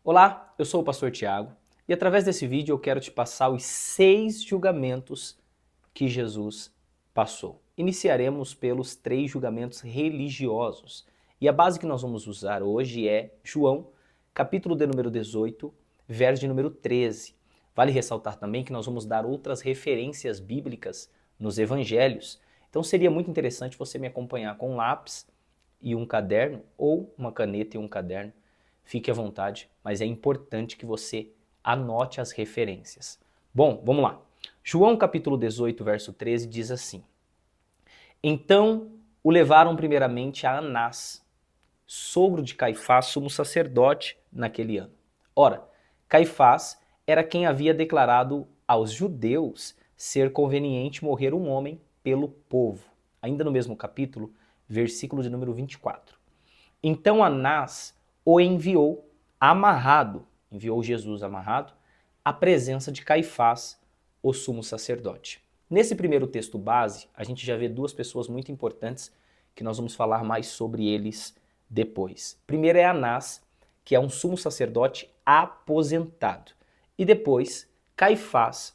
Olá, eu sou o pastor Tiago e através desse vídeo eu quero te passar os 6 julgamentos que Jesus passou. Iniciaremos pelos 3 julgamentos religiosos e a base que nós vamos usar hoje é João, capítulo de número 18, verso de número 13. Vale ressaltar também que nós vamos dar outras referências bíblicas nos evangelhos, então seria muito interessante você me acompanhar com um lápis e um caderno ou uma caneta e um caderno. Fique à vontade, mas é importante que você anote as referências. Bom, vamos lá. João capítulo 18, verso 13 diz assim: Então o levaram primeiramente a Anás, sogro de Caifás, sumo sacerdote naquele ano. Ora, Caifás era quem havia declarado aos judeus ser conveniente morrer um homem pelo povo. Ainda no mesmo capítulo, versículo de número 24. Então Anás o enviou amarrado, enviou Jesus amarrado, à presença de Caifás, o sumo sacerdote. Nesse primeiro texto base, a gente já vê duas pessoas muito importantes que nós vamos falar mais sobre eles depois. Primeiro é Anás, que é um sumo sacerdote aposentado. E depois, Caifás,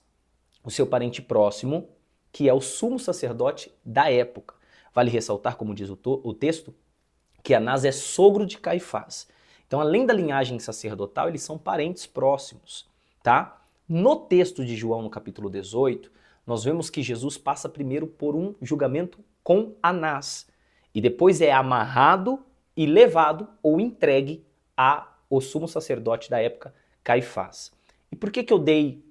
o seu parente próximo, que é o sumo sacerdote da época. Vale ressaltar, como diz o texto, que Anás é sogro de Caifás. Então, além da linhagem sacerdotal, eles são parentes próximos, tá? No texto de João, no capítulo 18, nós vemos que Jesus passa primeiro por um julgamento com Anás e depois é amarrado e levado ou entregue ao sumo sacerdote da época, Caifás. E por que eu dei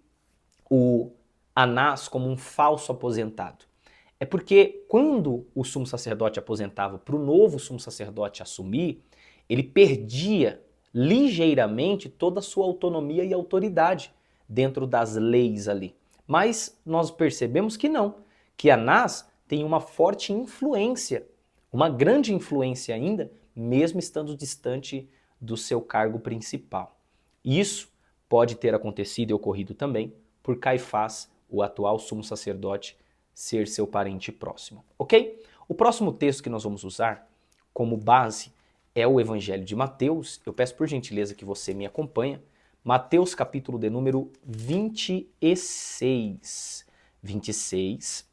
o Anás como um falso aposentado? É porque quando o sumo sacerdote aposentava para o novo sumo sacerdote assumir, ele perdia ligeiramente toda a sua autonomia e autoridade dentro das leis ali. Mas nós percebemos que não, que Anás tem uma forte influência, uma grande influência ainda, mesmo estando distante do seu cargo principal. Isso pode ter acontecido e ocorrido também por Caifás, o atual sumo sacerdote, ser seu parente próximo, ok? O próximo texto que nós vamos usar como base é o Evangelho de Mateus. Eu peço por gentileza que você me acompanhe. Mateus capítulo de número 26. 26,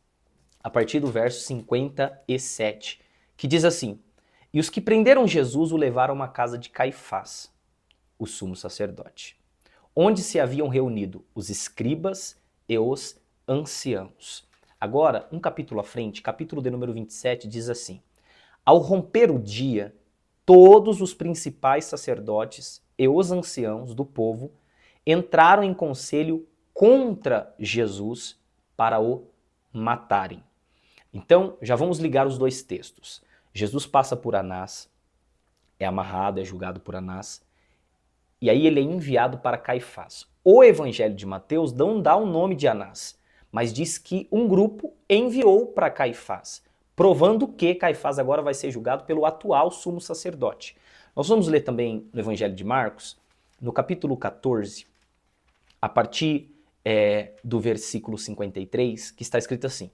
a partir do verso 57, que diz assim: E os que prenderam Jesus o levaram a uma casa de Caifás, o sumo sacerdote, onde se haviam reunido os escribas e os anciãos. Agora, um capítulo à frente, capítulo de número 27, diz assim: Ao romper o dia, todos os principais sacerdotes e os anciãos do povo entraram em conselho contra Jesus para o matarem. Então, já vamos ligar os dois textos. Jesus passa por Anás, é amarrado, é julgado por Anás, e aí ele é enviado para Caifás. O Evangelho de Mateus não dá o nome de Anás, mas diz que um grupo enviou para Caifás, provando que Caifás agora vai ser julgado pelo atual sumo sacerdote. Nós vamos ler também no Evangelho de Marcos, no capítulo 14, a partir do versículo 53, que está escrito assim,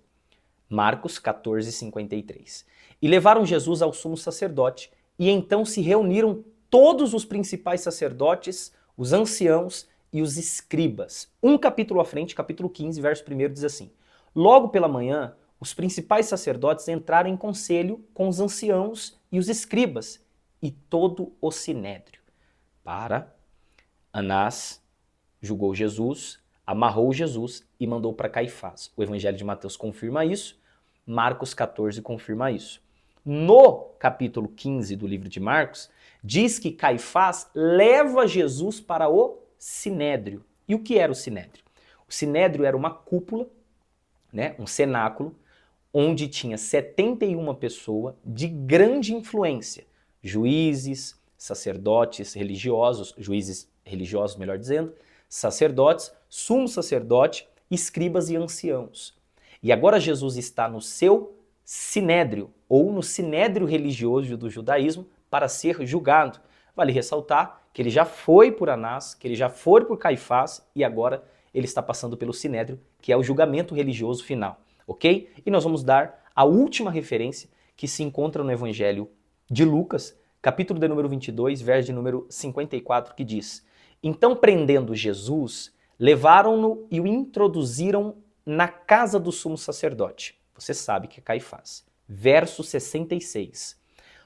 Marcos 14, 53. E levaram Jesus ao sumo sacerdote, e então se reuniram todos os principais sacerdotes, os anciãos e os escribas. Um capítulo à frente, capítulo 15, verso 1 diz assim: Logo pela manhã, os principais sacerdotes entraram em conselho com os anciãos e os escribas e todo o sinédrio. Anás julgou Jesus, amarrou Jesus e mandou para Caifás. O Evangelho de Mateus confirma isso, Marcos 14 confirma isso. No capítulo 15 do livro de Marcos, diz que Caifás leva Jesus para o sinédrio. E o que era o sinédrio? O sinédrio era uma cúpula, né, um cenáculo, onde tinha 71 pessoas de grande influência, juízes, sacerdotes religiosos, juízes religiosos, melhor dizendo, sacerdotes, sumo sacerdote, escribas e anciãos. E agora Jesus está no seu sinédrio, ou no sinédrio religioso do judaísmo, para ser julgado. Vale ressaltar que ele já foi por Anás, que ele já foi por Caifás e agora ele está passando pelo sinédrio, que é o julgamento religioso final, ok? E nós vamos dar a última referência que se encontra no Evangelho de Lucas, capítulo de número 22, verso de número 54, que diz: Então, prendendo Jesus, levaram-no e o introduziram na casa do sumo sacerdote. Você sabe que é Caifás. Verso 66.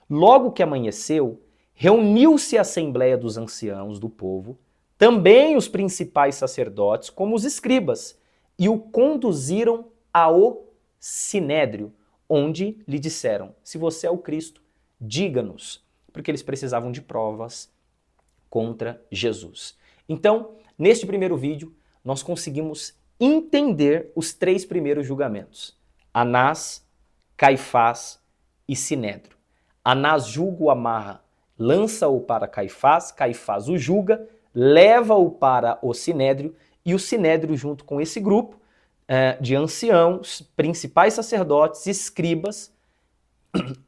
Logo que amanheceu, reuniu-se a assembleia dos anciãos do povo, também os principais sacerdotes, como os escribas, e o conduziram ao sinédrio, onde lhe disseram: se você é o Cristo, diga-nos, porque eles precisavam de provas contra Jesus. Então, neste primeiro vídeo, nós conseguimos entender os 3 primeiros julgamentos: Anás, Caifás e Sinédrio. Anás julga o amarra, lança-o para Caifás, Caifás o julga, leva-o para o Sinédrio, e o Sinédrio, junto com esse grupo de anciãos, principais sacerdotes, escribas,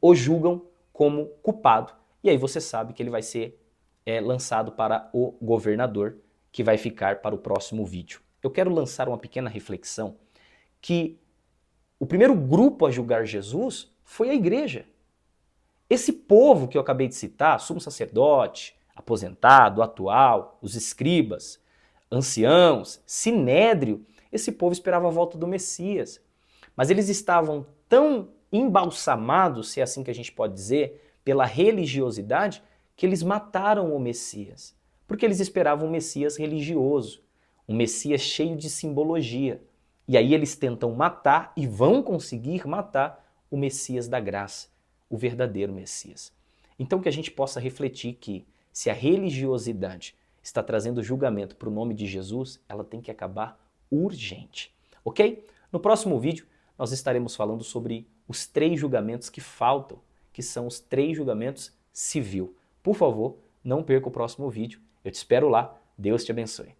o julgam como culpado. E aí você sabe que ele vai ser lançado para o governador, que vai ficar para o próximo vídeo. Eu quero lançar uma pequena reflexão que o primeiro grupo a julgar Jesus foi a igreja. Esse povo que eu acabei de citar, sumo sacerdote, aposentado, atual, os escribas, anciãos, sinédrio, esse povo esperava a volta do Messias. Mas eles estavam tão embalsamados, se é assim que a gente pode dizer, pela religiosidade, que eles mataram o Messias. Porque eles esperavam um Messias religioso, um Messias cheio de simbologia. E aí eles tentam matar e vão conseguir matar o Messias da graça, o verdadeiro Messias. Então que a gente possa refletir que se a religiosidade está trazendo julgamento para o nome de Jesus, ela tem que acabar urgente, ok? No próximo vídeo nós estaremos falando sobre os 3 julgamentos que faltam, que são os 3 julgamentos civil. Por favor, não perca o próximo vídeo. Eu te espero lá. Deus te abençoe.